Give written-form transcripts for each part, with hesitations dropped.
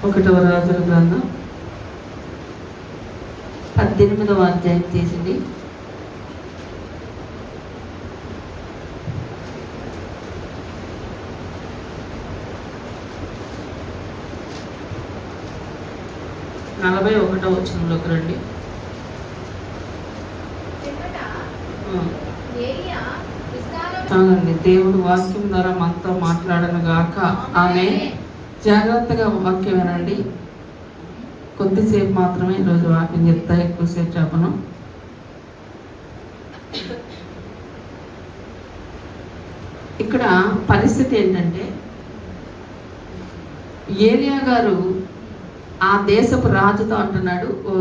ఒకటవ రాజుల గ్రంథం 18వ అధ్యాయం తీసింది. నలభై 41వ వచనంలోకి రండి. చాలండి. దేవుడు వాక్యం ద్వారా మనతో మాట్లాడను గాక. ఆమె జాగ్రత్తగా వాక్యం వినండి. కొద్దిసేపు మాత్రమే ఈరోజు వాక్యం చెప్తా, ఎక్కువసేపు చెప్పను. ఇక్కడ పరిస్థితి ఏంటంటే, ఏలియా గారు ఆ దేశపు రాజుతో అంటున్నాడు, ఓ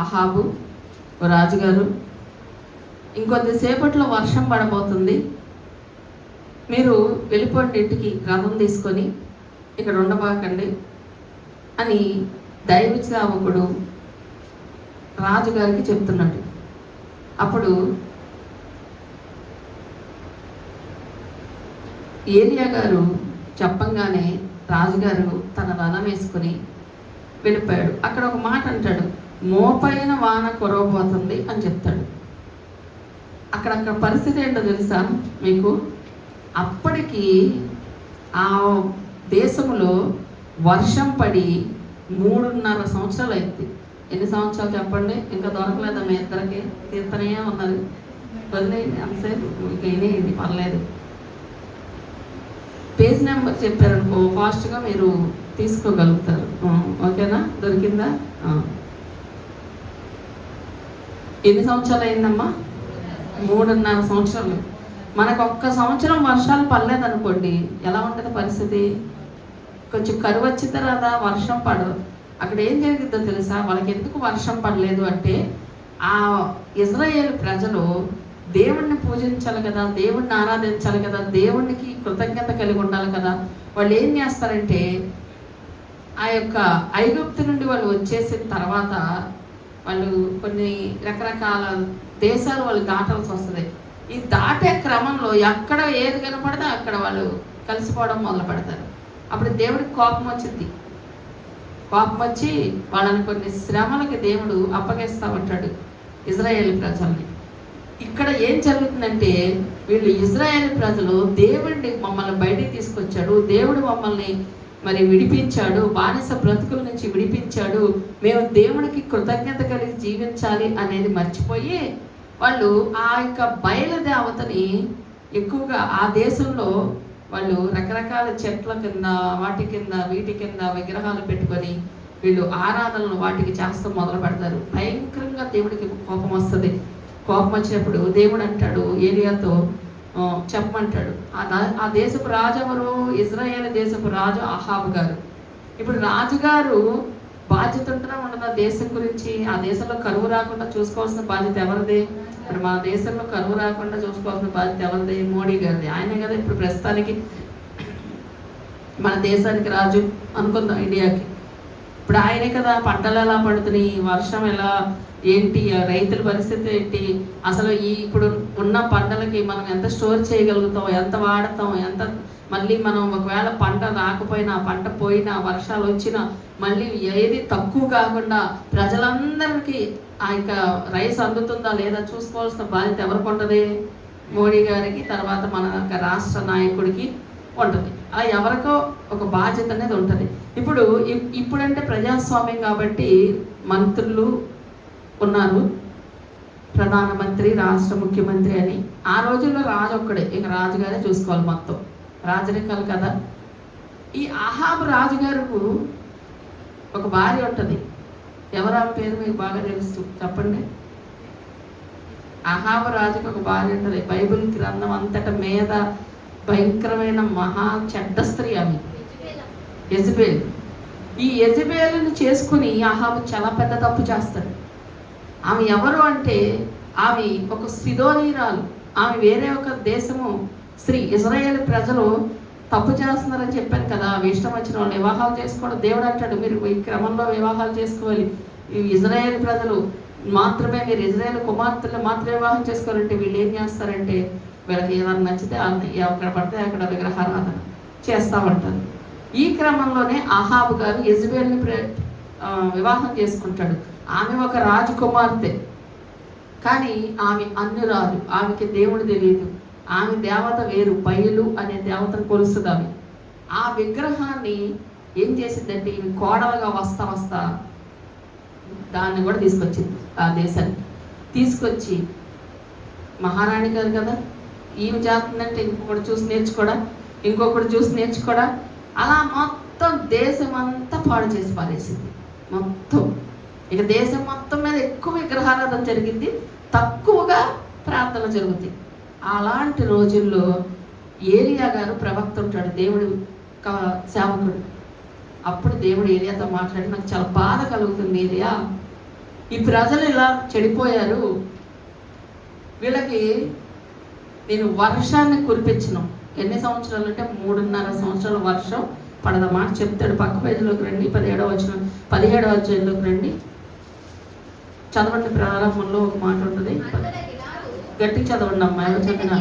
అహాబు, ఓ రాజుగారు, ఇంకొద్దిసేపట్లో వర్షం పడబోతుంది, మీరు వెళ్ళిపోండి ఇంటికి, రథం తీసుకొని ఇక్కడ ఉండబాకండి అని దైవ సేవకుడు రాజుగారికి చెప్తున్నాడు. అప్పుడు ఏలియా గారు చెప్పంగానే రాజుగారు తన రథం వేసుకొని వెళ్ళిపోయాడు. అక్కడ ఒక మాట అంటాడు, మోపైన వాన కురవబోతుంది అని చెప్తాడు. అక్కడ పరిస్థితి ఏంటో తెలుసా మీకు? అప్పటికి ఆ దేశంలో వర్షం పడి 3.5 సంవత్సరాలు అయింది. ఎన్ని సంవత్సరాలు చెప్పండి? ఇంకా దొరకలేదా మీ ఇద్దరికి? తీర్థనే ఉన్నది, వదిలేయండి, అంతసేపు మీకు ఇది పర్లేదు. పేజ్ నెంబర్ చెప్పారనుకో ఫాస్ట్గా మీరు తీసుకోగలుగుతారు. ఓకేనా? దొరికిందా? ఎన్ని సంవత్సరాలు అయిందమ్మా? 3.5 సంవత్సరాలు. మనకు 1 సంవత్సరం వర్షాలు పడలేదనుకోండి, ఎలా ఉంటుంది పరిస్థితి? కొంచెం కరువు వచ్చిన తర్వాత వర్షం పడదు. అక్కడ ఏం జరిగిద్దో తెలుసా? వాళ్ళకి ఎందుకు వర్షం పడలేదు అంటే, ఆ ఇజ్రాయేల్ ప్రజలు దేవుణ్ణి పూజించాలి కదా, దేవుణ్ణి ఆరాధించాలి కదా, దేవునికి కృతజ్ఞత కలిగి ఉండాలి కదా. వాళ్ళు ఏం చేస్తారంటే, ఆ యొక్క ఐగుప్తు నుండి వాళ్ళు వచ్చేసిన తర్వాత వాళ్ళు కొన్ని రకరకాల దేశాలు వాళ్ళు దాటాల్సి వస్తుంది. ఈ దాటే క్రమంలో ఎక్కడ ఏది కనపడితే అక్కడ వాళ్ళు కలిసిపోవడం మొదలు పెడతారు. అప్పుడు దేవుడికి కోపం వచ్చింది. కోపం వచ్చి వాళ్ళని కొన్ని శ్రమలకి దేవుడు అప్పగిస్తూ ఉంటాడు ఇజ్రాయేల్ ప్రజల్ని. ఇక్కడ ఏం జరుగుతుందంటే, వీళ్ళు ఇజ్రాయేల్ ప్రజలు దేవుడిని మమ్మల్ని బయటికి తీసుకొచ్చాడు, దేవుడు మమ్మల్ని మరి విడిపించాడు, బానిస బ్రతుకుల నుంచి విడిపించాడు, మేము దేవుడికి కృతజ్ఞత కలిగి జీవించాలి అనేది మర్చిపోయి వాళ్ళు ఆ యొక్క బయలుదేవతని ఎక్కువగా ఆ దేశంలో వాళ్ళు రకరకాల చెట్ల కింద, వాటి కింద, వీటి కింద విగ్రహాలు పెట్టుకొని వీళ్ళు ఆరాధనలు వాటికి చేస్తూ మొదలు పెడతారు. భయంకరంగా దేవుడికి కోపం వస్తుంది. కోపం వచ్చినప్పుడు దేవుడు అంటాడు ఏలియాతో చెప్పమంటాడు, ఆ దేశపు రాజు ఎవరు? ఇజ్రాయేల్ దేశపు రాజు అహాబు గారు. ఇప్పుడు రాజుగారు బాధ్యత ఉంటున్నా ఉండదు ఆ దేశం గురించి. ఆ దేశంలో కరువు రాకుండా చూసుకోవాల్సిన బాధ్యత ఎవరిది? ఇప్పుడు మన దేశంలో కరువు రాకుండా చూసుకోవాల్సిన బాధ్యత ఎవరిది? మోడీ గారిది. ఆయనే కదా ఇప్పుడు ప్రస్తుతానికి మన దేశానికి రాజు అనుకుందాం, ఇండియాకి. ఇప్పుడు ఆయనే కదా పంటలు ఎలా పడుతున్నాయి, వర్షం ఎలా, ఏంటి, రైతుల పరిస్థితి ఏంటి, అసలు ఇప్పుడు ఉన్న పంటలకి మనం ఎంత స్టోర్ చేయగలుగుతాం, ఎంత వాడతాం, ఎంత మళ్ళీ మనం ఒకవేళ పంట రాకపోయినా, పంట పోయినా, వర్షాలు వచ్చినా మళ్ళీ ఏది తక్కువ కాకుండా ప్రజలందరికీ ఆ యొక్క రైస్ అందుతుందా లేదా చూసుకోవాల్సిన బాధ్యత ఎవరికి ఉంటుంది? మోడీ గారికి, తర్వాత మన రాష్ట్ర నాయకుడికి ఉంటుంది. అలా ఎవరికో ఒక బాధ్యత అనేది ఉంటుంది. ఇప్పుడంటే ప్రజాస్వామ్యం కాబట్టి మంత్రులు ఉన్నారు, ప్రధానమంత్రి, రాష్ట్ర ముఖ్యమంత్రి అని. ఆ రోజుల్లో రాజు ఒక్కడే, ఇక రాజుగారే చూసుకోవాలి మొత్తం, రాజరికాలు కదా. ఈ అహాబు రాజుగారికి ఒక భార్య ఉంటుంది. ఎవరు ఆమె పేరు మీకు బాగా తెలుసు చెప్పండి? అహాబు రాజుకి ఒక భార్య ఉంటుంది. బైబిల్ గ్రంథం అంతటా మీద భయంకరమైన మహా చెడ్డ స్త్రీ ఆమె, యెజబెల్. ఈ యెజబెల్ని చేసుకుని అహాబు చాలా పెద్ద తప్పు చేస్తాడు. ఆమె ఎవరు అంటే, ఆమె ఒక సిదోనీరాలు. ఆమె వేరే ఒక దేశము స్త్రీ. ఇజ్రాయేల్ ప్రజలు తప్పు చేస్తున్నారని చెప్పాను కదా, ఇష్టం వచ్చిన వాళ్ళు వివాహాలు చేసుకోవడం. దేవుడు అంటాడు, మీరు ఈ క్రమంలో వివాహాలు చేసుకోవాలి, ఈ ఇజ్రాయేల్ ప్రజలు మాత్రమే, మీరు ఇజ్రాయేల్ కుమార్తెలు మాత్రమే వివాహం చేసుకోవాలంటే వీళ్ళు ఏం చేస్తారంటే వీళ్ళకి ఏదైనా నచ్చితే ఎక్కడ పడితే అక్కడ విగ్రహారాధన చేస్తూ ఉంటారు. ఈ క్రమంలోనే అహాబు గారు యెజబెల్ని వివాహం చేసుకుంటాడు. ఆమె ఒక రాజకుమార్తె, కానీ ఆమె అన్యురాలు, ఆమెకి దేవుడు తెలియదు. ఆమె దేవత వేరు, బయలు అనే దేవతను కొలుస్తుంది ఆమె. ఆ విగ్రహాన్ని ఏం చేసిందంటే ఈమె కోడలుగా వస్తా దాన్ని కూడా తీసుకొచ్చింది ఆ దేశానికి. తీసుకొచ్చి మహారాణి గారు కదా, ఈమె చేస్తుందంటే ఇంకొకటి చూసి నేర్చుకోడా అలా మొత్తం దేశం అంతా పాడు చేసి పారేసింది మొత్తం. ఇక దేశం మొత్తం మీద ఎక్కువ విగ్రహారాధన జరిగింది, తక్కువగా ప్రార్థన జరుగుతుంది. అలాంటి రోజుల్లో ఏలియా గారు ప్రవక్త ఉంటాడు, దేవుడు సేవకుడు. అప్పుడు దేవుడు ఏలియాతో మాట్లాడి, నాకు చాలా బాధ కలుగుతుంది ఏలియా, ఈ ప్రజలు ఇలా చెడిపోయారు, వీళ్ళకి నేను వర్షాన్ని కురిపించను. ఎన్ని సంవత్సరాలు అంటే 3.5 సంవత్సరాల వర్షం పడదమాట చెప్తాడు. పక్క పేజీలోకి రండి, 17వ అధ్యాయంలోకి రండి, చదవండి. ప్రారంభంలో ఒక మాట ఉంటుంది, గట్టి చదవండి అమ్మా. ఎవరు చదివినా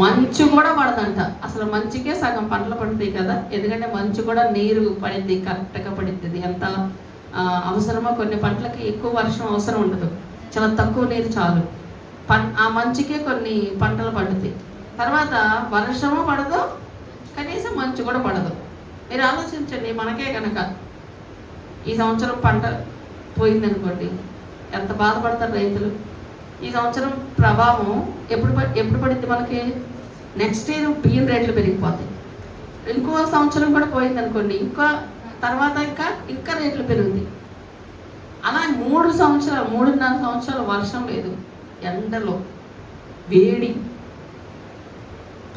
మంచు కూడా పడదంట. అసలు మంచుకే సగం పంటలు పడుతాయి కదా, ఎందుకంటే మంచు కూడా నీరు పడింది, కరెక్ట్గా పడుతుంది. ఎంత అవసరమో కొన్ని పంటలకి ఎక్కువ వర్షం అవసరం ఉండదు, చాలా తక్కువ నీరు చాలు. ఆ మంచుకే కొన్ని పంటలు పడుతాయి. తర్వాత వర్షము పడదు, కనీసం మంచు కూడా పడదు. మీరు ఆలోచించండి, మనకే కనుక ఈ సంవత్సరం పంట పోయిందనుకోండి, ఎంత బాధపడతారు రైతులు. ఈ సంవత్సరం ప్రభావం ఎప్పుడు పడింది మనకి? నెక్స్ట్ ఇయర్ బియ్యం రేట్లు పెరిగిపోతాయి. ఇంకో సంవత్సరం కూడా పోయిందనుకోండి, ఇంకా తర్వాత ఇంకా రేట్లు పెరుగుతాయి. అలా 3.5 సంవత్సరాలు వర్షం లేదు, ఎండలో వేడి,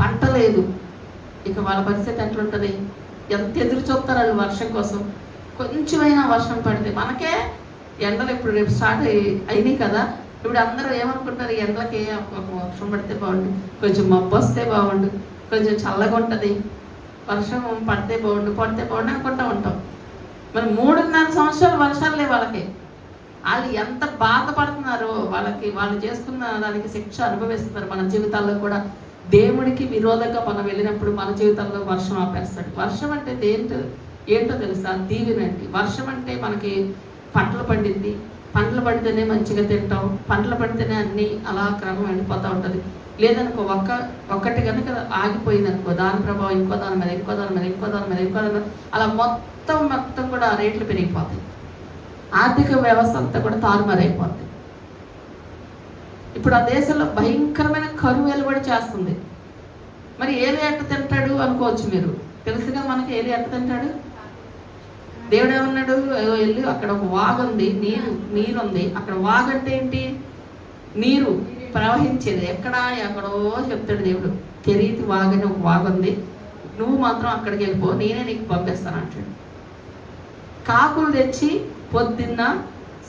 పంట లేదు. ఇక వాళ్ళ పరిస్థితి ఎట్లుంటుంది? ఎంత ఎదురు చూస్తారు వాళ్ళు వర్షం కోసం. కొంచెమైనా వర్షం పడితే, మనకే ఎండలు ఇప్పుడు రేపు స్టార్ట్ అయినాయి కదా, ఇప్పుడు అందరూ ఏమనుకుంటారు, ఎండలకి ఒక వర్షం పడితే బాగుండు, కొంచెం మబ్బు వస్తే బాగుండు, కొంచెం చల్లగా ఉంటుంది, వర్షం పడితే బాగుండు అనుకుంటూ ఉంటాం. మరి 3.5 సంవత్సరాలు వర్షాలు లేవు వాళ్ళకి. వాళ్ళు ఎంత బాధపడుతున్నారో, వాళ్ళు చేసుకున్న దానికి శిక్ష అనుభవిస్తున్నారు. మన జీవితాల్లో కూడా దేవుడికి విరోధంగా మనం వెళ్ళినప్పుడు మన జీవితాల్లో వర్షం ఆపేస్తాడు. వర్షం అంటే ఏంటో తెలుసా? దీవెనండి. వర్షం అంటే మనకి పంటలు పండింది, పంటలు పడితేనే మంచిగా తింటాం, పంటలు పడితేనే అన్నీ అలా క్రమం వెళ్ళిపోతూ ఉంటుంది. లేదనుకో ఒక్కటి కనుక ఆగిపోయింది అనుకో, దాని ప్రభావం ఇంకో దాని మీద అలా మొత్తం కూడా రేట్లు పెరిగిపోతాయి. ఆర్థిక వ్యవస్థ అంతా కూడా తారుమారైపోతుంది. ఇప్పుడు ఆ దేశంలో భయంకరమైన కరువు వెలువడి చేస్తుంది. మరి ఏలి ఎట్ట తింటాడు అనుకోవచ్చు మీరు. తెలుసుగా మనకి ఏలి ఎట్ట తింటాడు? దేవుడు ఏమన్నాడు? వెళ్ళి అక్కడ ఒక వాగు ఉంది, నీరు ఉంది. అక్కడ వాగు అంటే ఏంటి? నీరు ప్రవహించేది. ఎక్కడో చెప్తాడు దేవుడు. కెరీతి వాగని ఒక వాగు ఉంది, నువ్వు మాత్రం అక్కడికి వెళ్ళిపో, నేనే నీకు పంపిస్తాను అంటాడు. కాకులు తెచ్చి పొద్దున్న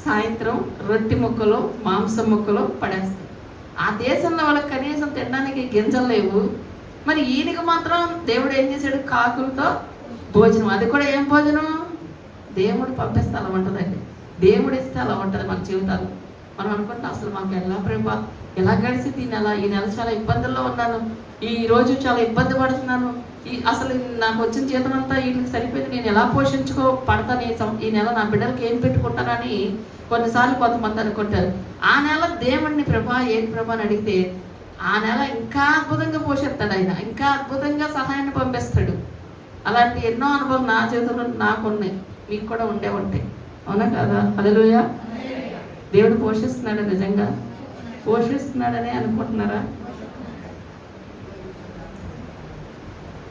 సాయంత్రం రొట్టె ముక్కలు మాంసం ముక్కలు పడేస్తాయి. ఆ దేశంలో వాళ్ళకి కనీసం తినడానికి గింజలు లేవు. మరి ఈయనకి మాత్రం దేవుడు ఏం చేశాడు? కాకులతో భోజనం. అది కూడా ఏం భోజనం? దేవుడు పంపిస్తే అలా ఉంటుందండి, దేవుడు ఇస్తే అలా ఉంటుంది మన జీవితాలు. మనం అనుకుంటాం, అసలు మాకు ఎలా ప్రభా, ఎలా గడిచింది ఈ నెల చాలా ఇబ్బందుల్లో ఉన్నాను, ఈ రోజు చాలా ఇబ్బంది పడుతున్నాను, అసలు నాకు వచ్చిన జీతం అంతా వీళ్ళకి సరిపోయింది, నేను ఎలా పడతాను, ఈ నెల నా బిడ్డలకి ఏం పెట్టుకుంటానని కొన్నిసార్లు కొంతమంది అనుకుంటారు. ఆ నెల దేవుడిని ప్రభా ఏంటి ప్రభా అని అడిగితే ఆ నెల ఇంకా అద్భుతంగా పోషిస్తాడు ఆయన, ఇంకా అద్భుతంగా సహాయాన్ని పంపిస్తాడు. అలాంటి ఎన్నో అనుభవం నా జీవితంలో నాకు ఉన్నాయి, మీకు కూడా ఉండే ఉంటాయి. అవునా కాదా? హల్లెలూయా. దేవుడు పోషిస్తున్నాడు, నిజంగా పోషిస్తున్నాడని అనుకుంటున్నారా?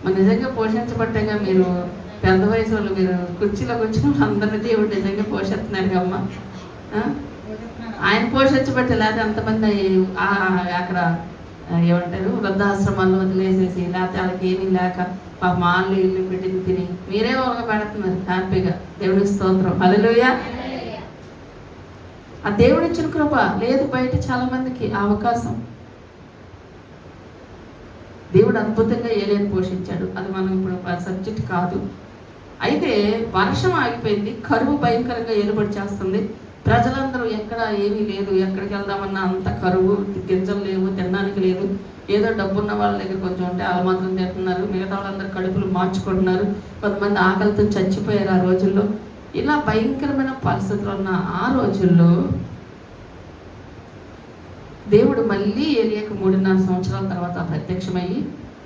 మరి నిజంగా పోషించబట్టేగా మీరు పెద్ద వయసు వాళ్ళు, మీరు కుర్చీలో కూర్చున్న అందరినీ దేవుడు నిజంగా పోషిస్తున్నాడు అమ్మ. ఆయన పోషించబట్టే, లేకపోతే ఎంతమంది అక్కడ ఏమంటారు వృద్ధాశ్రమాల్లో వదిలేసేసి, లేకపోతే వాళ్ళకి ఏమీ లేక పాప మాళ్ళు ఇల్లు పెట్టింది తిని మీరే ఒక పెడుతున్నారు హ్యాపీగా. దేవునికి స్తోత్రం. హల్లెలూయా. ఆ దేవుడు ఇచ్చిన కృప లేదు బయట చాలా మందికి ఆ అవకాశం. దేవుడు అద్భుతంగా ఏలియాని పోషించాడు. అది మనం ఇప్పుడు సబ్జెక్ట్ కాదు. అయితే వర్షం ఆగిపోయింది, కరువు భయంకరంగా ఏలుబడి చేస్తుంది. ప్రజలందరూ ఎక్కడ ఏమీ లేదు, ఎక్కడికి వెళ్దామన్నా అంత కరువు, గింజలు లేవు, తినడానికి లేదు. ఏదో డబ్బున్న వాళ్ళ దగ్గర కొంచెం ఉంటే వాళ్ళు మాత్రం తింటున్నారు, మిగతా వాళ్ళందరూ కడుపులు మార్చుకుంటున్నారు. కొంతమంది ఆకలితో చచ్చిపోయారు ఆ రోజుల్లో. ఇలా భయంకరమైన పరిస్థితులు ఉన్న ఆ రోజుల్లో దేవుడు మళ్ళీ ఏలియాకు 3.5 సంవత్సరాల తర్వాత ప్రత్యక్షమయ్యి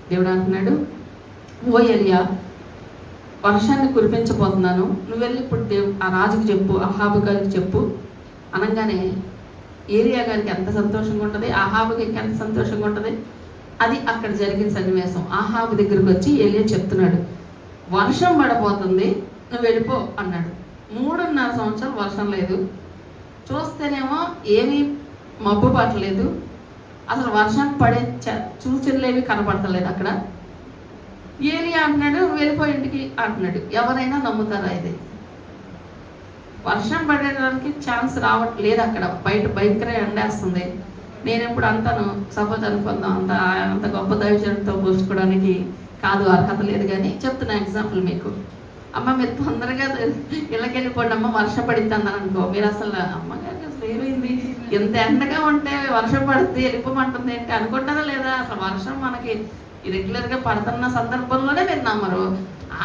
దేవుడు అంటున్నాడు, ఓ ఏలియా, వర్షాన్ని కురిపించబోతున్నాను, నువ్వు వెళ్ళి ఇప్పుడు ఆ రాజుకి చెప్పు, అహాబు గారికి చెప్పు అనగానే ఏలియా గారికి ఎంత సంతోషంగా ఉంటుంది, అహాబుకి ఎంత సంతోషంగా ఉంటుంది. అది అక్కడ జరిగిన సన్నివేశం. అహాబు దగ్గరికి వచ్చి ఏలియా చెప్తున్నాడు, వర్షం పడబోతుంది, నువ్వు వెళ్ళిపో అన్నాడు. 3.5 సంవత్సరాలు వర్షం లేదు. చూస్తేనేమో ఏమీ మబ్బు పట్టలేదు, అసలు వర్షం పడే సూచనలేవి కనపడతలేదు అక్కడ. ఏలియా అంటున్నాడు, వెళ్ళిపోయి ఇంటికి అంటున్నాడు. ఎవరైనా నమ్ముతారా ఇది? వర్షం పడడానికి ఛాన్స్ రావట్లేదు అక్కడ. బయట భయంకర ఎండేస్తుంది. నేను ఎప్పుడు అంటాను, సపోజ్ అనుకుందాం, అంత గొప్ప దైవజనుడితో పోల్చుకోవడానికి కాదు, అర్హత లేదు. కానీ చెప్తున్నా ఎగ్జాంపుల్ మీకు. అమ్మ మీరు తొందరగా ఇళ్ళకి వెళ్ళిపోండి అమ్మ, వర్షం పడిద్ది అన్నాను అనుకో, మీరు అసలు అమ్మగారికి అసలు ఏమైంది, ఎంత ఎండగా ఉంటే వర్షం పడుతుంది వెళ్ళిపోమంటుంది ఏంటి అనుకుంటారా లేదా? అసలు వర్షం మనకి రెగ్యులర్గా పడుతున్న సందర్భంలోనే మీరు నమ్మరు.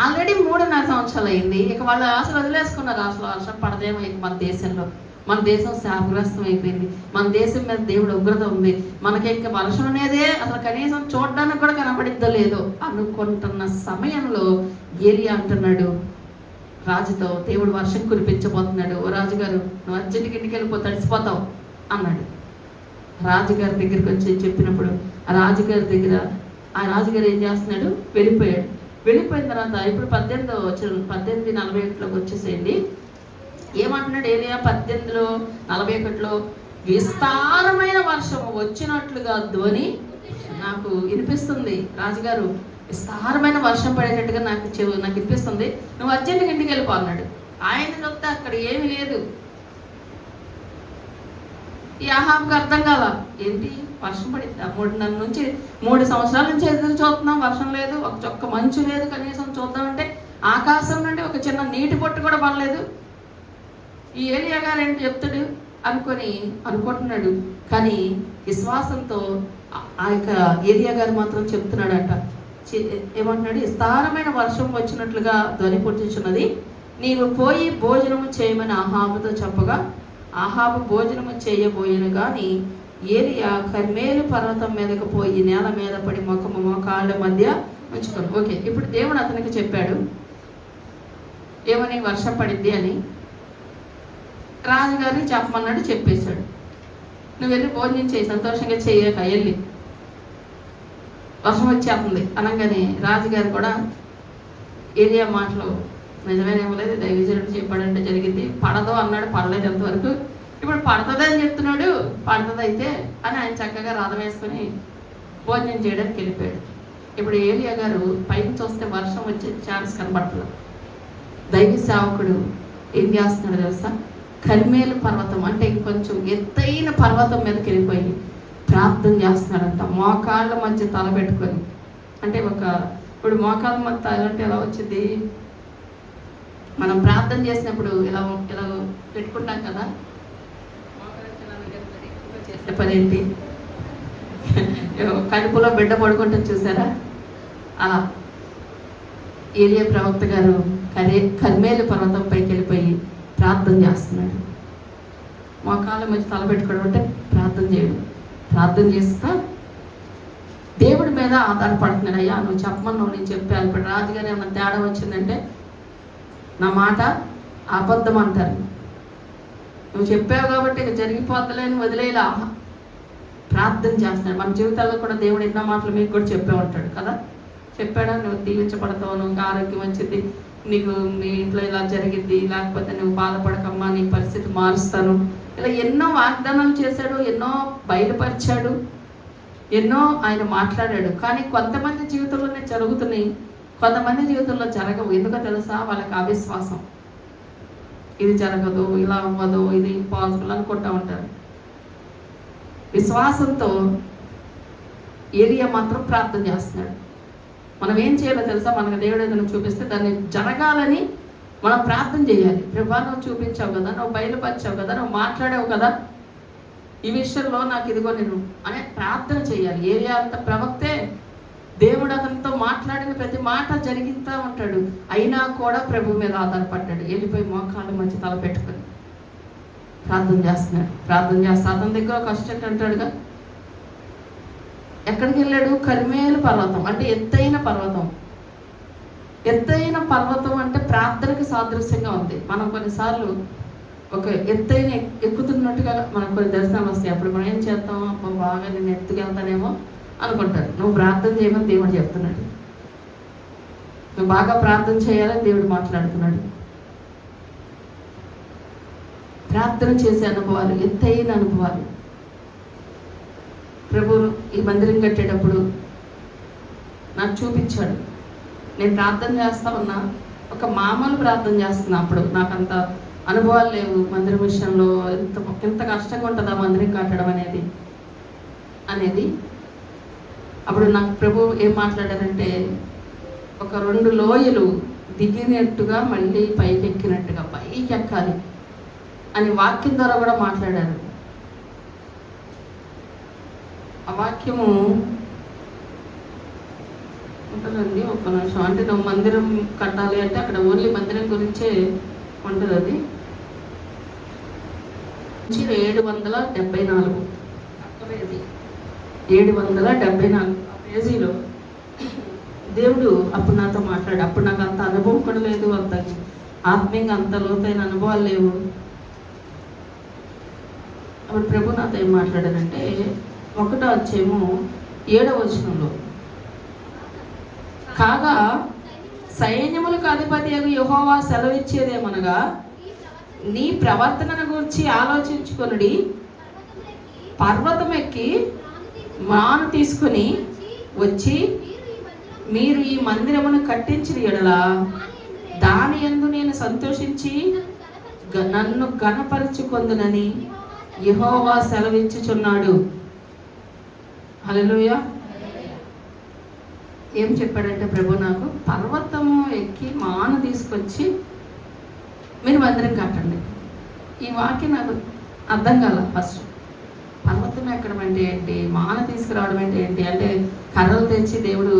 ఆల్రెడీ 3.5 సంవత్సరాలు అయింది. ఇక వాళ్ళు అసలు వదిలేసుకున్నారు, అసలు వర్షం పడదేమో ఇక మన దేశంలో. మన దేశం శాపగ్రస్తం అయిపోయింది, మన దేశం మీద దేవుడు ఉగ్రత ఉంది, మనకి ఇంకా వర్షం అనేదే అసలు కనీసం చూడడానికి కూడా కనపడిద్దో లేదో అనుకుంటున్న సమయంలో ఏలియా అంటున్నాడు రాజుతో, దేవుడు వర్షం కురిపించబోతున్నాడు, ఓ రాజుగారు నువ్వు అర్జెంట్కి ఇంటికి వెళ్ళిపో, తడిసిపోతావు అన్నాడు. రాజుగారి దగ్గరికి వచ్చి చెప్పినప్పుడు ఆ రాజుగారు ఏం చేస్తున్నాడు, వెళ్ళిపోయాడు. వెళ్ళిపోయిన తర్వాత ఇప్పుడు 18:41 వచ్చేసేయండి. ఏమంటున్నాడు ఏలియా 18:41 విస్తారమైన వర్షం వచ్చినట్లుగా ధ్వని నాకు వినిపిస్తుంది. రాజుగారు విస్తారమైన వర్షం పడేటట్టుగా నాకు వినిపిస్తుంది, నువ్వు అర్జెంట్గా ఇంటికి వెళ్ళిపో అన్నాడు. ఆయన చూస్తే అక్కడ ఏమీ లేదు. ఈ అహాబుకి అర్థం కాల, ఏంటి వర్షం పడిద్దా? 3 సంవత్సరాల నుంచి ఎదురు చూస్తున్నాం, వర్షం లేదు, ఒక చొక్క మంచు లేదు, కనీసం చూద్దామంటే ఆకాశం నుండి ఒక చిన్న నీటి పొట్టు కూడా పడలేదు. ఈ ఏలియా గారు ఏంటి చెప్తాడు అనుకుంటున్నాడు. కానీ విశ్వాసంతో ఆ యొక్క ఏలియా గారు మాత్రం చెప్తున్నాడంట. ఏమంటున్నాడు, విస్తారమైన వర్షం వచ్చినట్లుగా ధ్వని పుట్టించున్నది, నీవు పోయి భోజనము చేయమని అహాబుతో చెప్పగా అహాబు భోజనము చేయబోయిన కానీ ఏలియా కర్మేలు పర్వతం మీదకు పోయి నేల మీద పడి మోకాళ్ళ మధ్య ఉంచుకొని. ఓకే, ఇప్పుడు దేవుడు అతనికి చెప్పాడు ఏమని, వర్షం పడిద్ది అని. రాజుగారిని చెప్పమన్నాడు, చెప్పేశాడు. నువ్వు వెళ్ళి భోజనం చేయి, సంతోషంగా చేయక వెళ్ళి, వర్షం వచ్చేస్తుంది అనగానే రాజుగారు కూడా ఏలియా మాటలు నిజమేనేమలేదు, దైవజనుడు చెప్పాడంటే జరిగింది. పడదు అన్నాడు, పడలేదు ఎంతవరకు. ఇప్పుడు పడుతుంది అని చెప్తున్నాడు, పడుతుంది అయితే అని ఆయన చక్కగా రథం వేసుకొని భోజనం చేయడానికి వెళ్ళిపోయాడు. ఇప్పుడు ఏలియా గారు పైకి చూస్తే వర్షం వచ్చే ఛాన్స్ కనబడలేదు. దైవ సేవకుడు ఏం చేస్తున్నాడు తెలుసా, కర్మేలు పర్వతం అంటే ఇంకొంచెం ఎత్తైన పర్వతం మీదకి వెళ్ళిపోయి ప్రార్థన చేస్తున్నాడంట, మోకాళ్ళ మధ్య తల పెట్టుకొని. అంటే ఇప్పుడు మోకాళ్ళ మధ్య తల అంటే ఎలా వచ్చింది, మనం ప్రార్థన చేసినప్పుడు ఇలా పెట్టుకుంటాం కదా, చేసే పని ఏంటి, కడుపులో బిడ్డ పడుకుంటుంది చూసారా, అలా ఏలియా ప్రవక్త గారు కర్మేలు పర్వతం పైకి వెళ్ళిపోయి ప్రార్థన చేస్తున్నాడు. మోకాళ్ళ మధ్య తల పెట్టుకోవడం అంటే ప్రార్థన చేయడం. ప్రార్థన చేస్తా దేవుడి మీద ఆధారపడుతున్నాడు. అయ్యా నువ్వు చెప్పమన్నావు, నేను చెప్పాను. ఇప్పుడు రాజుగారు ఏమన్నా తేడా వచ్చిందంటే నా మాట అబద్ధం అంటారు. నువ్వు చెప్పావు కాబట్టి ఇక జరిగిపోతలేని వదిలేలా ప్రార్థన చేస్తున్నాడు. మన జీవితాల్లో కూడా దేవుడు ఎన్నో మాటలు మీకు కూడా చెప్పే ఉంటాడు కదా. చెప్పాడా, నువ్వు దీవించబడతావు, నువ్వు ఆరోగ్యం వచ్చింది, నీకు మీ ఇంట్లో ఇలా జరిగింది, లేకపోతే నువ్వు బాధపడకమ్మా, నీ పరిస్థితి మారుస్తాను, ఇలా ఎన్నో వాగ్దానాలు చేశాడు, ఎన్నో బయలుపరిచాడు, ఎన్నో ఆయన మాట్లాడాడు. కానీ కొంతమంది జీవితంలోనే జరుగుతున్నాయి, కొంతమంది జీవితంలో జరగవు. ఎందుకో తెలుసా, వాళ్ళకి అవిశ్వాసం. ఇది జరగదు, ఇలా అవ్వదు, ఇది ఇంపాసిబుల్ అనుకుంటా ఉంటారు. విశ్వాసంతో ఏలియా మాత్రం ప్రార్థన చేస్తున్నాడు. మనం ఏం చేయాలో తెలుసా? మనకు దేవుడు ఏదైనా చూపిస్తే దాన్ని జరగాలని మనం ప్రార్థన చేయాలి. ప్రభా, నువ్వు చూపించావు కదా, నువ్వు బయలుపరిచావు కదా, నువ్వు మాట్లాడావు కదా, ఈ విషయంలో నాకు ఇదిగో నేను అనే ప్రార్థన చేయాలి. ఏలియా అంత ప్రవక్తే, దేవుడు అతనితో మాట్లాడిన ప్రతి మాట జరిగిస్తూ ఉంటాడు. అయినా కూడా ప్రభు మీద ఆధారపడ్డాడు. వెళ్ళిపోయి మోకాళ్ళ మధ్య తల పెట్టుకొని ప్రార్థన చేస్తున్నాడు. ప్రార్థన చేస్తా అతని దగ్గర ఒక అసిస్టెంట్ అంటాడుగా, ఎక్కడికి వెళ్ళాడు? కర్మేలు పర్వతం అంటే ఎత్తైన పర్వతం. ఎత్తైన పర్వతం అంటే ప్రార్థనకి సాదృశ్యంగా ఉంది. మనం కొన్నిసార్లు ఒక ఎత్తైన ఎక్కుతున్నట్టుగా మనకు కొన్ని దర్శనాలు వస్తాయి. అప్పుడు మనం ఏం చేస్తాం? అబ్బా, బాగా నేను ఎత్తుకెళ్తానేమో అనుకుంటారు. నువ్వు ప్రార్థన చేయమని దేవుడు చెప్తున్నాడు. నువ్వు బాగా ప్రార్థన చేయాలని దేవుడు మాట్లాడుతున్నాడు. ప్రార్థన చేసే అనుభవాలు, ఎత్తైన అనుభవాలు. ప్రభువు ఈ మందిరం కట్టేటప్పుడు నాకు చూపించాడు. నేను ప్రార్థన చేస్తా ఉన్నా, ఒక మామూలు ప్రార్థన చేస్తున్నా. అప్పుడు నాకు అంత అనుభవాలు లేవు మందిరం విషయంలో. ఎంత కష్టంగా ఉంటుందా మందిరం కట్టడం అనేది. అప్పుడు నాకు ప్రభు ఏం మాట్లాడారంటే, ఒక 2 లోయలు దిగినట్టుగా మళ్ళీ పైకి ఎక్కినట్టుగా పైకి ఎక్కాలి అని వాక్యం ద్వారా కూడా మాట్లాడారు. ఆ వాక్యము ఉంటుందండి, ఒక్క నిమిషం. అంటే నువ్వు మందిరం కట్టాలి అంటే అక్కడ ఓన్లీ మందిరం గురించే ఉంటుంది. అది 774 పేజీ, 774 పేజీలో దేవుడు అప్పుడు నాతో మాట్లాడు. అప్పుడు నాకు అంత అనుభవం కూడా లేదు, అంత ఆత్మీయంగా అంత లోతైన అనుభవాలు లేవు. అప్పుడు ప్రభు నాతో ఏం మాట్లాడారంటే, 1వ అధ్యాయము 7వ వచనంలో, కాగా సైన్యములకు అధిపతి యెహోవా సెలవిచ్చేదేమనగా, నీ ప్రవర్తనను గురించి ఆలోచించుకొనుడి, పర్వతం ఎక్కి మాను తీసుకుని వచ్చి మీరు ఈ మందిరమును కట్టించిన యెడల దాని యందు నేను సంతోషించి నన్ను ఘనపరచుకొందునని యెహోవా సెలవిచ్చుచున్నాడు. హల్లెలూయా. ఏం చెప్పాడంటే ప్రభు నాకు, పర్వతము ఎక్కి మాను తీసుకొచ్చి మీరు మందిరం కట్టండి. ఈ వాక్యం నాకు అర్థం కాల ఫస్ట్. పర్వతం ఎక్కడం అంటే ఏంటి, మాన తీసుకురావడం అంటే ఏంటి, అంటే కర్రలు తెచ్చి దేవుడు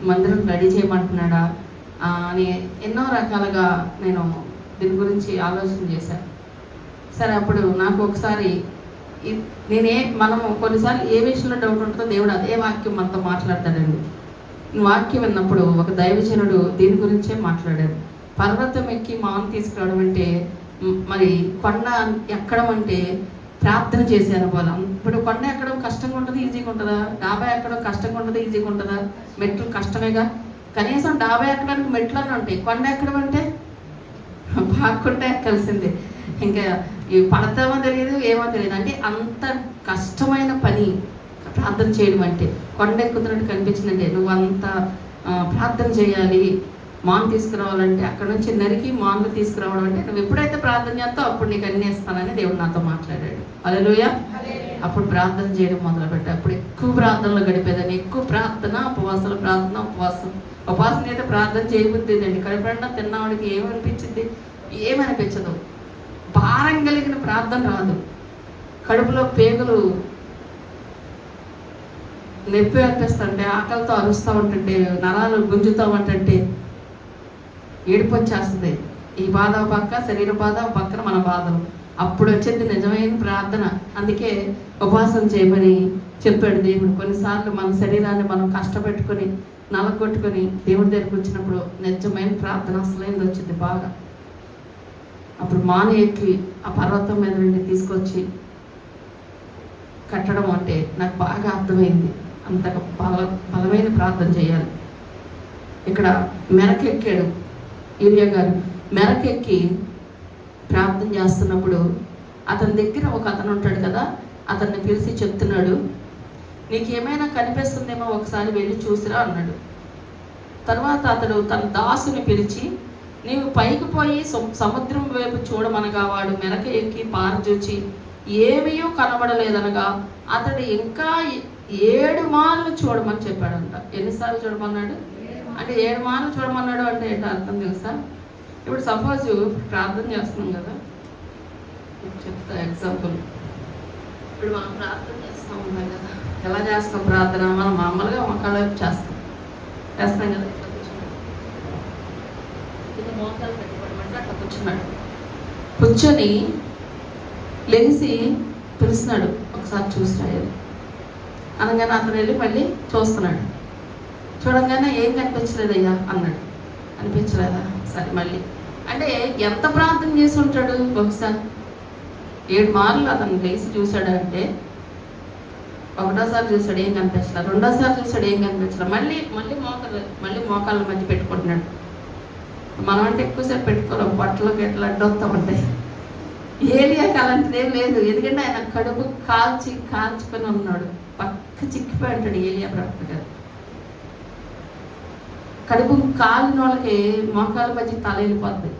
మందిరం రెడీ చేయమంటున్నాడా అని ఎన్నో రకాలుగా నేను దీని గురించి ఆలోచన చేశాను. సరే, అప్పుడు నాకు ఒకసారి మనము కొన్నిసార్లు ఏ విషయంలో డౌట్ ఉంటుందో దేవుడు అదే వాక్యం మనతో మాట్లాడతాడండి. వాక్యం విన్నప్పుడు ఒక దైవజనుడు దీని గురించే మాట్లాడాడు. పర్వతం ఎక్కి మాను తీసుకురావడం అంటే, మరి కొండ ఎక్కడం అంటే ప్రార్థన చేసే అనుభవం. ఇప్పుడు కొండ ఎక్కడం కష్టంగా ఉంటుంది, ఈజీగా ఉంటుందా? డాబా ఎక్కడం కష్టంగా ఉంటుంది, ఈజీగా ఉంటుందా? మెట్లు కష్టమేగా. కనీసం డాబా ఎక్కడానికి మెట్లన్నీ ఉంటాయి. కొండ ఎక్కడం అంటే బాగుంటే ఎక్కాల్సిందే. ఇంకా ఇవి పడతామో తెలియదు, ఏమో తెలియదు. అంటే అంత కష్టమైన పని ప్రార్థన చేయడం అంటే. కొండ ఎక్కుతున్నట్టు కనిపించిందంటే నువ్వు అంత ప్రార్థన చేయాలి. మాను తీసుకురావాలంటే అక్కడ నుంచి నరికి మాను తీసుకురావడం అంటే నువ్వు ఎప్పుడైతే ప్రార్థన చేస్తావు అప్పుడు నీకు అన్నీ ఇస్తానని దేవుడు నాతో మాట్లాడాడు. హల్లెలూయా. అప్పుడు ప్రార్థన చేయడం మొదలుపెట్టా. అప్పుడు ఎక్కువ ప్రార్థనలో గడిపేదాన్ని. ఎక్కువ ప్రార్థన, ఉపవాసాలు, ప్రార్థన, ఉపవాసం అయితే ప్రార్థన చేయబుద్దిందండి. కడుపుండా తిన్నవాడికి ఏమనిపించింది? ఏమనిపించదు. భారం కలిగిన ప్రార్థన రాదు. కడుపులో పేగులు నొప్పి అనిపిస్తుంటే, ఆకలితో అరుస్తూ ఉంటుంటే, నరాలు గుంజుతూ ఉంటుంటే ఏడుపు వచ్చేస్తుంది. ఈ బాధ పక్క, శరీర బాధ పక్కన మన బాధలు. అప్పుడు వచ్చేది నిజమైన ప్రార్థన. అందుకే ఉపవాసం చేయమని చెప్పాడు దేవుడు. కొన్నిసార్లు మన శరీరాన్ని మనం కష్టపెట్టుకొని నలగొట్టుకొని దేవుడి దగ్గరికి వచ్చినప్పుడు నిజమైన ప్రార్థన అసలైంది వచ్చింది బాగా. అప్పుడు మాను ఎక్కి ఆ పర్వతం మీద నుండి తీసుకొచ్చి కట్టడం అంటే నాకు బాగా అర్థమైంది. అంత బలమైన ప్రార్థన చేయాలి. ఇక్కడ మెరకెక్కాడు ఏలియా గారు. మెరకెక్కి ప్రార్థన చేస్తున్నప్పుడు అతని దగ్గర ఒక అతను ఉంటాడు కదా, అతన్ని పిలిచి చెప్తున్నాడు, నీకు ఏమైనా కనిపిస్తుందేమో ఒకసారి వెళ్ళి చూసిరా అన్నాడు. తర్వాత అతడు తన దాసుని పిలిచి నీవు పైకి పోయి సముద్రం వైపు చూడమనగా వాడు మెరక ఎక్కి పారజూచి ఏమీయూ కనబడలేదనగా అతడు ఇంకా 7 మార్లు చూడమని చెప్పాడంట. ఎన్నిసార్లు చూడమన్నాడు అంటే 7 మార్లు చూడమన్నాడు అంటే ఏంటో అర్థం తెలుసా? ఇప్పుడు సపోజ్ ప్రార్థన చేస్తున్నాం కదా, చెప్తా ఎగ్జాంపుల్. ఇప్పుడు మనం ప్రార్థన చేస్తూ ఉంటాం కదా, ఎలా చేస్తాం ప్రార్థన? మనం మామూలుగా మొక్కల వైపు చేస్తాం కదా, ఇట్లా మోకాలు పెట్టుకోవడం అట్లా కూర్చున్నాడు. కూర్చొని లెగిసి పిలుస్తున్నాడు, ఒకసారి చూసిరాయాలి అనగానే అతను వెళ్ళి మళ్ళీ చూస్తున్నాడు. చూడంగానే ఏం కనిపించలేదయ్యా అన్నాడు. అనిపించలేదా? సరే మళ్ళీ అంటే ఎంత ప్రార్థన చేసి ఉంటాడు? ఒకసారి 7 మార్లు అతను లేచి చూశాడు అంటే, ఒకటోసారి చూశాడు ఏం కనిపించలేదు, రెండోసారి చూశాడు ఏం కనిపించలేదు, మళ్ళీ మోకాళ్ళ మధ్య పెట్టుకుంటున్నాడు. మనం అంటే ఎక్కువసేపు పెట్టుకోలేం, బట్టలకు ఎట్లా అడ్డొస్తా ఉంటాయి. ఏలియాకి అలాంటిది ఏం లేదు, ఎందుకంటే ఆయన కడుపు కాల్చుకొని ఉన్నాడు. పక్క చిక్కిపోయి ఉంటాడు ఏలియా ప్రవక్త గారు. కడుపు కాలిన వాళ్ళకి మోకాల మధ్య తల వెళ్ళిపోద్ది.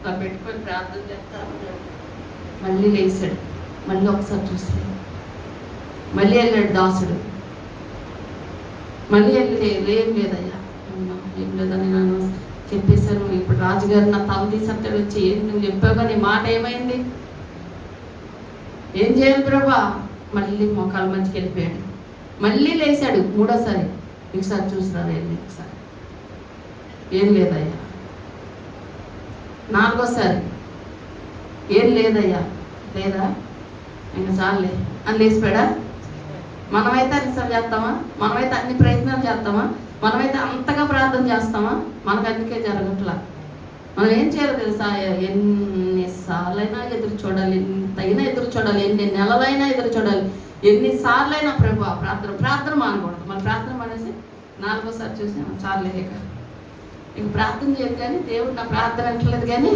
అలా పెట్టుకొని ప్రార్థన చేస్తా ఉన్నాడు. మళ్ళీ లేచాడు, మళ్ళీ ఒకసారి చూసాడు, మళ్ళీ వెళ్ళాడు దాసుడు. మళ్ళీ వెళ్ళి ఏం లేదయ్యా, ఏం లేదని నన్ను చెప్పేశాను. ఇప్పుడు రాజుగారు నా తల తీసట్టాడు వచ్చి, ఏం నువ్వు చెప్పావు కానీ మాట ఏమైంది, ఏం చేయాలి ప్రభా? మళ్ళీ మోకాల మధ్యకి వెళ్ళిపోయాడు. మళ్ళీ లేచాడు మూడోసారి, ఇంకసారి చూసిరా వెళ్ళి ఒకసారి, ఏం లేదయ్యా. నాలుగోసారి ఏం లేదయ్యా, లేదా ఇంకా చాలులే అని లేచిపోయాడా? మనమైతే అన్నిసార్లు చేస్తామా? మనమైతే అన్ని ప్రయత్నాలు చేస్తామా? మనమైతే అంతగా ప్రార్థన చేస్తామా? మనకు అందుకే జరగట్లా. మనం ఏం చేయాలి తెలుసా? ఎన్నిసార్లైనా ఎదురు చూడాలి, ఎంతైనా ఎదురు చూడాలి, ఎన్ని నెలలైనా ఎదురు చూడాలి, ఎన్నిసార్లైనా ప్రభు ప్రార్థన మానకూడదు. మన ప్రార్థన మానేసి నాలుగోసారి చూసి చాలేక ఇంక ప్రార్థన చేయదు. కానీ దేవుడు నా ప్రార్థన అంటలేదు, కానీ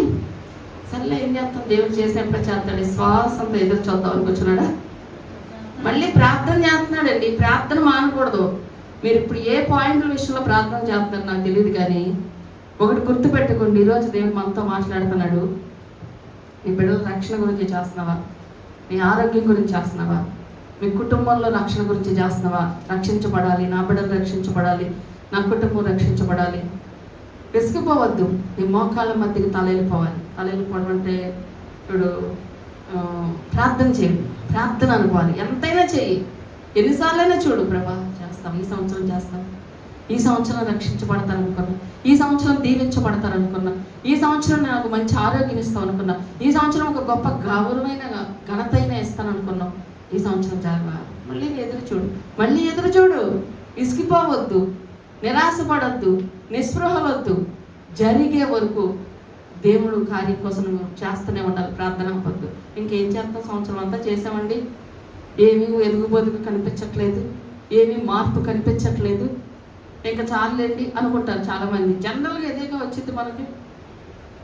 సర్లే ఏం చేస్తాం, దేవుడు చేసినప్పుడే చేస్తాడు. శ్వాసంతో ఎదురు చూద్దాం అనుకుంటున్నాడా? మళ్ళీ ప్రార్థన చేస్తున్నాడండి. ప్రార్థన మానకూడదు. మీరు ఇప్పుడు ఏ పాయింట్ల విషయంలో ప్రార్థన చేస్తున్నారు నాకు తెలియదు, కానీ ఒకటి గుర్తుపెట్టుకోండి, ఈరోజు దేవుడు మనతో మాట్లాడుతున్నాడు. నీ బిడ్డల రక్షణ గురించి చేస్తున్నావా? నీ ఆరోగ్యం గురించి చేస్తున్నావా? మీ కుటుంబంలో రక్షణ గురించి చేస్తున్నావా? రక్షించబడాలి, నా బిడ్డలు రక్షించబడాలి, నా కుటుంబం రక్షించబడాలి. విసిగిపోవద్దు. నీ మోకాళ్ళ మధ్యకి తలెళ్ళిపోవాలి. తలెళ్ళిపోవడం అంటే ఇప్పుడు ప్రార్థన చేయండి, ప్రార్థన అనుకోవాలి. ఎంతైనా చెయ్యి, ఎన్నిసార్లైనా చూడు, ప్రభా చేస్తాం, ఈ సంవత్సరం చేస్తాం, ఈ సంవత్సరం రక్షించబడతారు అనుకున్నా, ఈ సంవత్సరం దీవించబడతారు అనుకున్నా, ఈ సంవత్సరం నాకు మంచి ఆరోగ్యం ఇస్తాం అనుకున్నా, ఈ సంవత్సరం ఒక గొప్ప గౌరవమైన ఘనతైన ఇస్తాను అనుకున్నాం, ఈ సంవత్సరం జరగ. మళ్ళీ ఎదురు చూడు, ఇసిగిపోవద్దు, నిరాశపడద్దు, నిస్పృహలొద్దు. జరిగే వరకు దేవుడు కార్యం కోసం చేస్తూనే ఉండాలి. ప్రార్థన అవ్వద్దు. ఇంకేం చేస్తాం? సంవత్సరం అంతా చేసామండి, ఏమీ ఎదుగుబొదుగు కనిపించట్లేదు, ఏమీ మార్పు కనిపించట్లేదు, ఇంకా చాలండి అనుకుంటారు చాలామంది. జనరల్గా ఇదేగా వచ్చింది మనకి.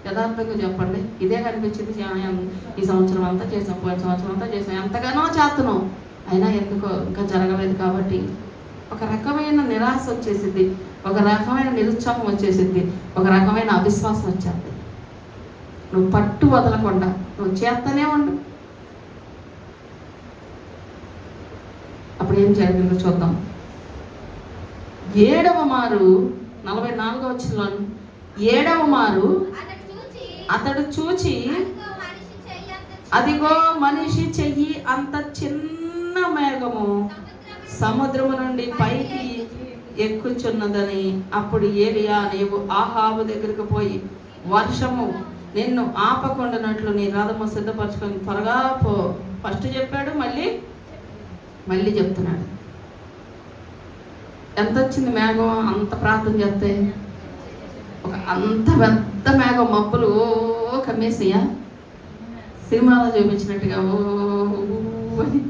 యథార్థంగా చెప్పండి, ఇదే కనిపించింది. ఈ సంవత్సరం అంతా చేసాం, పోయిన సంవత్సరం అంతా చేసాం, ఎంతగానో చేస్తున్నాం, అయినా ఎందుకో ఇంకా జరగలేదు. కాబట్టి ఒక రకమైన నిరాశ వచ్చేసింది, ఒక రకమైన నిరుత్సాహం వచ్చేసింది, ఒక రకమైన అవిశ్వాసం వచ్చేది. నువ్వు పట్టు వదలకుండా నువ్వు చేస్తూనే ఉండు. అప్పుడు ఏం జరిగిందో చూద్దాం. 7వ మారు 44వ వచనంలో 7వ మారు అతడు చూచి, అదిగో మనిషి చెయ్యి అంత చిన్న మేఘము సముద్రము నుండి పైకి ఎక్కుచున్నదని. అప్పుడు ఏలియా, నీవు ఆహాబు దగ్గరకు పోయి వర్షము నిన్ను ఆపకుండానట్లు నీ రథము సిద్ధపరచుకొని త్వరగా పో. ఫస్ట్ చెప్పాడు, మళ్ళీ చెప్తున్నాడు. ఎంత వచ్చింది మేఘం? అంత ప్రార్థన చేస్తే ఒక అంత పెద్ద మేఘం, మబ్బులు కమ్మేసియా, సినిమాలో చూపించినట్టుగా అని.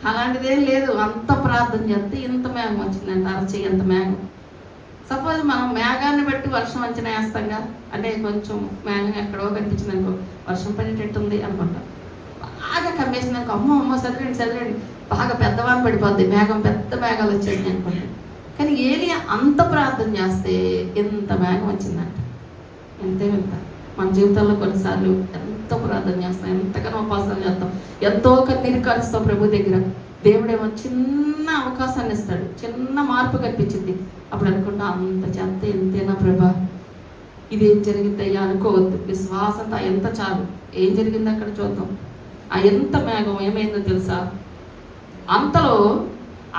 అలాంటిదేం లేదు. అంత ప్రార్థన చేస్తే ఇంత మేఘం వచ్చిందంట, అరచేయి అంత మేఘం. సపోజ్ మనం మేఘాన్ని బట్టి వర్షం అంచనా వేస్తాంగా, అంటే కొంచెం మేఘం ఎక్కడో కనిపించింది అనుకో, వర్షం పడేటట్టుంది అనుకుంటాం. బాగా కమ్మేసింది అనుకో, అమ్మో చదివండి బాగా పెద్దవాన్ని పడిపోద్ది, మేఘం పెద్ద మేఘాలు వచ్చేసింది అనుకుంటాం. కానీ ఏలియా అంత ప్రార్థన చేస్తే ఎంత మేఘం వచ్చిందంట. ఎంత మన జీవితాల్లో కొన్నిసార్లు ఎంతో ప్రార్థన చేస్తాం, ఎంతగానో ఉపాసన చేస్తాం, ఎంతో కన్నీరు కాలుస్తాం ప్రభు దగ్గర. దేవుడేమో చిన్న అవకాశాన్ని ఇస్తాడు, చిన్న మార్పు కనిపించింది. అప్పుడు అనుకుంటా అంత చేస్తే ఎంతేనా ప్రభా, ఇదేం జరిగిందయ్యా అనుకోవద్దు. విశ్వాసంతో ఎంత చాలు. ఏం జరిగింది అక్కడ చూద్దాం. ఆ ఎంత మేఘం ఏమైందో తెలుసా? అంతలో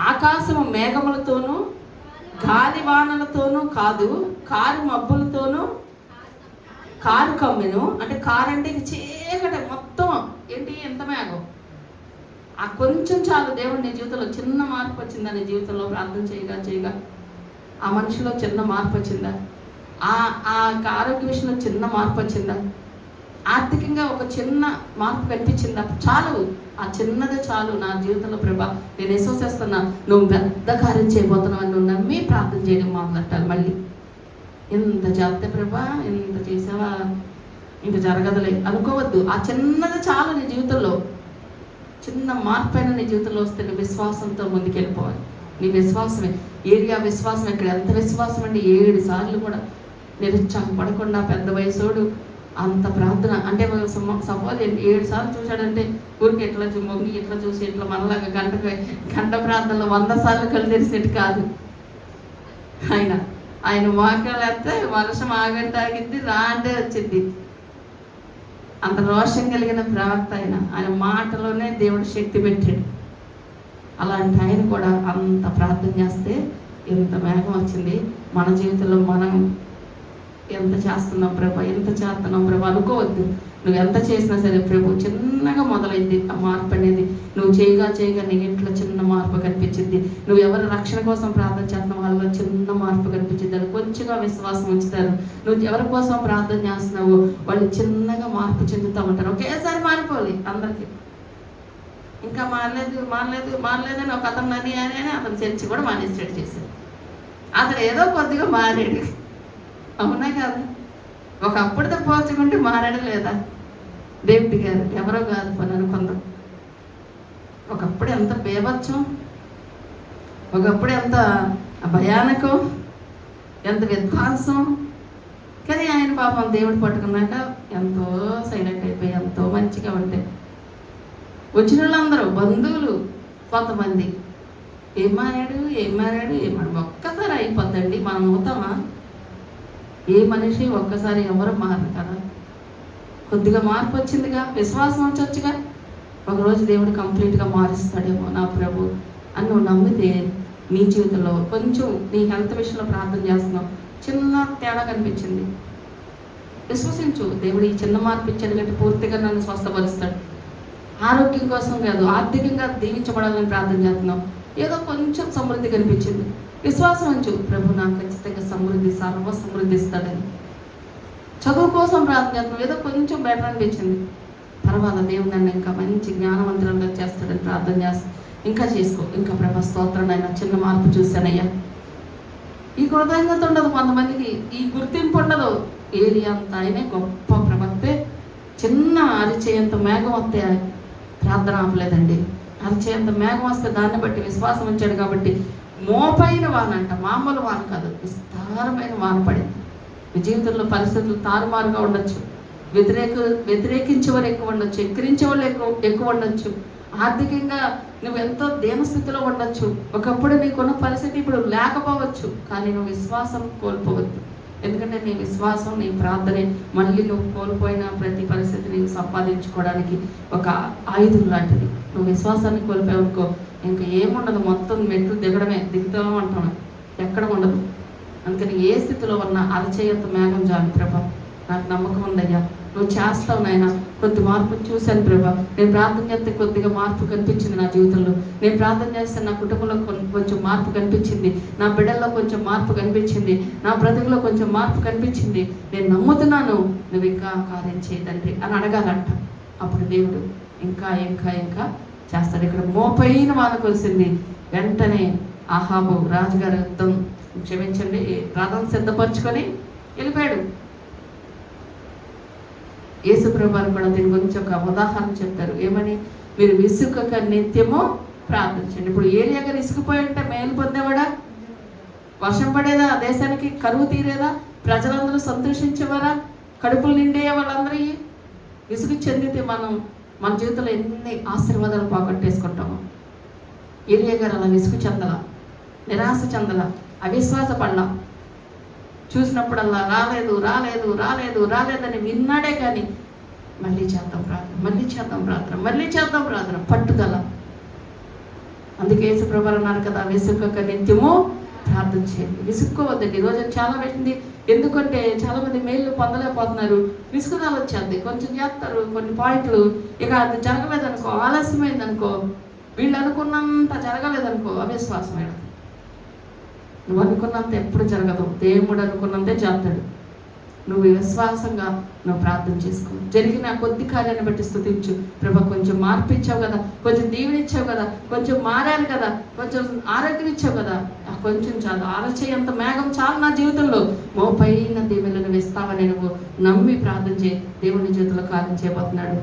ఆకాశము మేఘములతోనూ గాలి వానలతోనూ కాదు, కారు మబ్బులతోనూ కారు కమ్మెను. అంటే కారు అంటే చీకటి మొత్తం. ఏంటి ఎంత మేఘం? ఆ కొంచెం చాలు దేవుడు నీ జీవితంలో చిన్న మార్పు వచ్చిందా? నీ జీవితంలో ప్రార్థన చేయగా ఆ మనిషిలో చిన్న మార్పు వచ్చిందా? ఆ ఆరోగ్య విషయంలో చిన్న మార్పు వచ్చిందా? ఆర్థికంగా ఒక చిన్న మార్పు కనిపించిందా? చాలు, ఆ చిన్నదే చాలు. నా జీవితంలో ప్రభా నేను విశ్వసిస్తున్నా, నువ్వు పెద్ద కార్యం చేయబోతున్నావు అని నువ్వు నమ్మి ప్రార్థన చేయడం మొదలెట్టాలి. మళ్ళీ ఇంత చేస్తే ప్రభా, ఇంత చేసావా, ఇంత జరగదులే అనుకోవద్దు. ఆ చిన్నది చాలు. నీ జీవితంలో చిన్న మార్పు అయినా నీ జీవితంలో వస్తే నీ విశ్వాసంతో ముందుకెళ్ళిపోవాలి. నీ విశ్వాసమే. ఏరియా విశ్వాసం ఇక్కడ ఎంత విశ్వాసం అండి. 7 సార్లు కూడా నిరుత్సాహపడకుండా పెద్ద వయసోడు అంత ప్రార్థన. అంటే సపోజ్ 7 సార్లు చూశాడంటే ఊరికి ఎట్లా మొంగి ఎట్లా చూసి ఎట్లా మనలాగా గంట ప్రార్థనలో 100 సార్లు కళ్ళు తెరిసినట్టు కాదు. ఆయన మోకాలు వేస్తే వర్షం ఆగంటే ఆగింది, రా అంటే వచ్చింది. అంత రోషం కలిగిన ప్రవక్త ఆయన మాటలోనే దేవుడు శక్తి పెట్టాడు. అలాంటి ఆయన కూడా అంత ప్రార్థన చేస్తే ఎంత మేఘం వచ్చింది. మన జీవితంలో మనం ఎంత చేస్తున్నాం ప్రభా, ఎంత చేస్తున్నాం ప్రభా అనుకోవద్దు. నువ్వు ఎంత చేసినా సరే ప్రభు చిన్నగా మొదలైంది ఆ మార్పు అనేది. నువ్వు చేయగా నీ ఇంట్లో చిన్న మార్పు కనిపించింది. నువ్వు ఎవరి రక్షణ కోసం ప్రార్థన చేస్తున్న వాళ్ళలో చిన్న మార్పు కనిపించింది. అది కొంచెంగా విశ్వాసం ఉంచుతారు. నువ్వు ఎవరి కోసం ప్రార్థన చేస్తున్నావో వాళ్ళు చిన్నగా మార్పు చెందుతూ ఉంటారు. ఒకేసారి మారిపోవాలి అందరికీ. ఇంకా మారలేదని ఒక అతను అని అతను చర్చి కూడా మానేస్తాడు చేశాడు. అతను ఏదో కొద్దిగా మారాడు. అవునా కాదు? ఒకప్పుడుతో పోల్చుకుంటే మారాడు లేదా? డేవిడ్ గారు ఎవరో కాదు పని అనుకుందాం. ఒకప్పుడు ఎంత బేభత్సం, ఒకప్పుడు ఎంత భయానకం, ఎంత విధ్వంసం. కానీ ఆయన పాపం దేవుడు పట్టుకున్నాక ఎంతో సైలెంట్ అయిపోయి ఎంతో మంచిగా ఉంటే వచ్చిన వాళ్ళందరూ బంధువులు కొంతమంది ఏం మారాడు ఒక్కసారి అయిపోద్దండి. మనం అవుతామా? ఏ మనిషి ఒక్కసారి ఎవరు మారరు కదా. కొద్దిగా మార్పు వచ్చిందిగా, విశ్వాసం వచ్చొచ్చుగా. ఒకరోజు దేవుడు కంప్లీట్గా మారుస్తాడేమో నా ప్రభు అని నువ్వు నమ్మితే నీ జీవితంలో కొంచెం నీ హెల్త్ విషయంలో ప్రార్థన చేస్తున్నావు, చిన్న తేడా కనిపించింది, విశ్వసించు. దేవుడు ఈ చిన్న మార్పు ఇచ్చాడు కాబట్టి పూర్తిగా నన్ను స్వస్థపరుస్తాడు. ఆరోగ్యం కోసం కాదు, ఆర్థికంగా దీవించబడాలని ప్రార్థన చేస్తున్నావు, ఏదో కొంచెం సమృద్ధి కనిపించింది, విశ్వాసం ఉంచు. ప్రభు నాకు ఖచ్చితంగా సమృద్ధి, సర్వ సమృద్ధి ఇస్తాడని. చదువు కోసం ప్రార్థన చేస్తున్నావు, ఏదో కొంచెం బెటర్ అనిపించింది, తర్వాత దేవుడు నన్ను ఇంకా మంచి జ్ఞానవంతులంగా చేస్తాడని ప్రార్థన చేస్తా. ఇంకా చేసుకో. ఇంకా ప్రభు స్తోత్రం, అయినా చిన్న మార్పు చూశానయ్యా. ఈ కృతజ్ఞత ఉండదు కొంతమందికి, ఈ గుర్తింపు ఉండదు. ఏది అంత ఆయనే గొప్ప ప్రవక్తే. చిన్న అరిచేయంత మేఘం వస్తే ప్రార్థన ఆపలేదండి. అరిచేయంత మేఘం వస్తే దాన్ని బట్టి విశ్వాసం ఉంచాడు కాబట్టి మోపైన వాన అంట, మామూలు వాన కాదు, విస్తారమైన వాన పడింది. మీ జీవితంలో పరిస్థితులు తారుమారుగా ఉండొచ్చు, వ్యతిరేకించేవారు ఎక్కువ ఉండొచ్చు, ఎక్కిరించే వాళ్ళు ఎక్కువ ఉండొచ్చు, ఆర్థికంగా నువ్వు ఎంతో దీనస్థితిలో ఉండొచ్చు, ఒకప్పుడు నీకున్న పరిస్థితి ఇప్పుడు లేకపోవచ్చు. కానీ నువ్వు విశ్వాసం కోల్పోవద్దు. ఎందుకంటే నీ విశ్వాసం, నీ ప్రార్థనే మళ్ళీ నువ్వు కోల్పోయిన ప్రతి పరిస్థితిని సంపాదించుకోవడానికి ఒక ఆయుధం లాంటిది. నువ్వు విశ్వాసాన్ని కోల్పోయావనుకో ఇంకా ఏముండదు, మొత్తం మెట్లు దిగుతూ ఉంటాను, ఎక్కడ ఉండదు. అందుకని ఏ స్థితిలో ఉన్నా అరచేయంత మేఘం చాలు. ప్రభా నాకు నమ్మకం ఉందయ్యా, నువ్వు చేస్తావు నాయన. కొద్ది మార్పు చూశాను ప్రభా. నేను ప్రార్థన చేస్తే కొద్దిగా మార్పు కనిపించింది నా జీవితంలో. నేను ప్రార్థన చేస్తే నా కుటుంబంలో కొంచెం మార్పు కనిపించింది, నా బిడ్డల్లో కొంచెం మార్పు కనిపించింది, నా బ్రతుకులో కొంచెం మార్పు కనిపించింది. నేను నమ్ముతున్నాను, నువ్వు ఇంకా కార్యం చేయదండి అని అడగాలంట. అప్పుడు దేవుడు ఇంకా ఇంకా ఇంకా చేస్తాడు. ఇక్కడ మోపైన వాన కురిసింది. వెంటనే ఆహాబు రాజుగారు క్షమించండి రథం సిద్ధపరచుకొని వెళ్ళిపోయాడు. యేసుప్రభు వారు కూడా దీని గురించి ఒక ఉదాహరణ చెప్పారు. ఏమని? మీరు విసుకక నిత్యము ప్రార్థించండి. ఇప్పుడు ఏలియా గారు ఇసుకుపోయి ఉంటే మేలు పొందేవాడా? వర్షం పడేదా? దేశానికి కరువు తీరేదా? ప్రజలందరూ సంతోషించేవారా? కడుపులు నిండే వాళ్ళందరూ విసుగు చెందితే మన జీవితంలో ఎన్ని ఆశీర్వాదాలు పోగొట్టేసుకుంటాము. ఏలియా గారు అలా విసుగు చెందల, నిరాశ చెందల, అవిశ్వాస పడలా. చూసినప్పుడల్లా రాలేదు రాలేదు రాలేదు రాలేదని విన్నాడే కానీ మళ్ళీ చేద్దాం ప్రార్థన, మళ్ళీ చేద్దాం ప్రార్థన, మళ్ళీ చేద్దాం ప్రార్థన, పట్టుదల. అందుకే యేసుప్రభువు అన్నారు కదా, విసుగక నిత్యము ప్రార్థన చేయండి. విసుక్కోవద్దండి. ఈరోజు చాలా పెట్టింది. ఎందుకంటే చాలామంది మేలు పొందలేకపోతున్నారు. విసుగుదల వచ్చేది. కొంచెం చేస్తారు కొన్ని పాయింట్లు, ఇక అది జరగలేదనుకో, ఆలస్యమైందనుకో, వీళ్ళు అనుకున్నంత జరగలేదనుకో, అవిశ్వాసమే. నువ్వు అనుకున్నంత ఎప్పుడు జరగదు. దేవుడు అనుకున్నంతే చేస్తాడు. నువ్వు విశ్వాసంగా నువ్వు ప్రార్థన చేసుకో. జరిగిన కొద్ది కార్యాన్ని బట్టి స్తుతించు. ప్రభా, కొంచెం మార్పు ఇచ్చావు కదా, కొంచెం దీవెనిచ్చావు కదా, కొంచెం మారారు కదా, కొంచెం ఆరోగ్యం ఇచ్చావు కదా, కొంచెం చాలు, ఆరచేయంత మేఘం చాలు నా జీవితంలో, మోపైన దీవెనలు వేస్తావని నువ్వు నమ్మి ప్రార్థన చేయి. దేవుని జీవితంలో కార్యం చేయబోతున్నాడు.